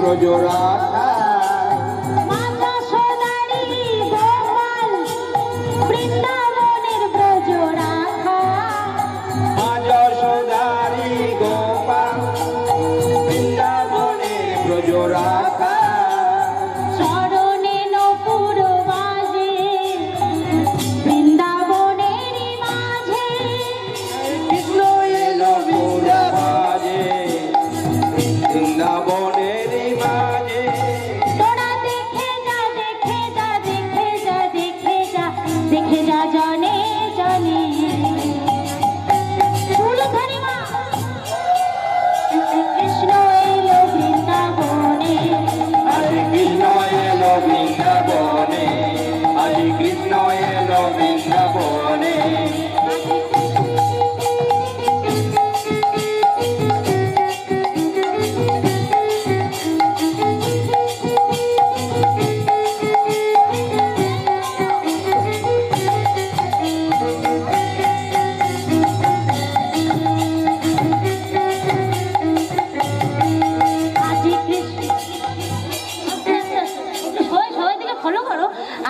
ব্রজরাখা রাখা শরণে নপুর বাজে বৃন্দাবনের মাঝে কৃষ্ণ এলো বাজে বৃন্দাবনের মাঝে তোরা দেখে যা দেখে যা দেখে যা দেখে যা দেখে যা জানে জানে ফুলধারী মা কৃষ্ণ এলো বৃন্দাবনে কৃষ্ণ এলো বৃন্দাবনে হরে কৃষ্ণ এলো বৃন্দাবনে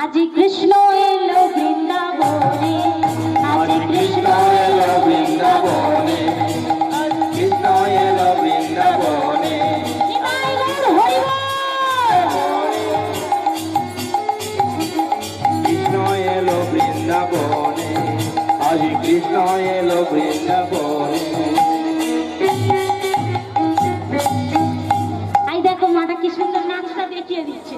আজি কৃষ্ণ এলো বৃন্দাবনে আজি কৃষ্ণ এলো বৃন্দাবনে কৃষ্ণ এলো বৃন্দাবনে কৃষ্ণ এলো বৃন্দাবনে হরে কৃষ্ণ এলো বৃন্দাবনে আই দেখো মাটা কি সুন্দর নাচটা দেখিয়ে দিচ্ছে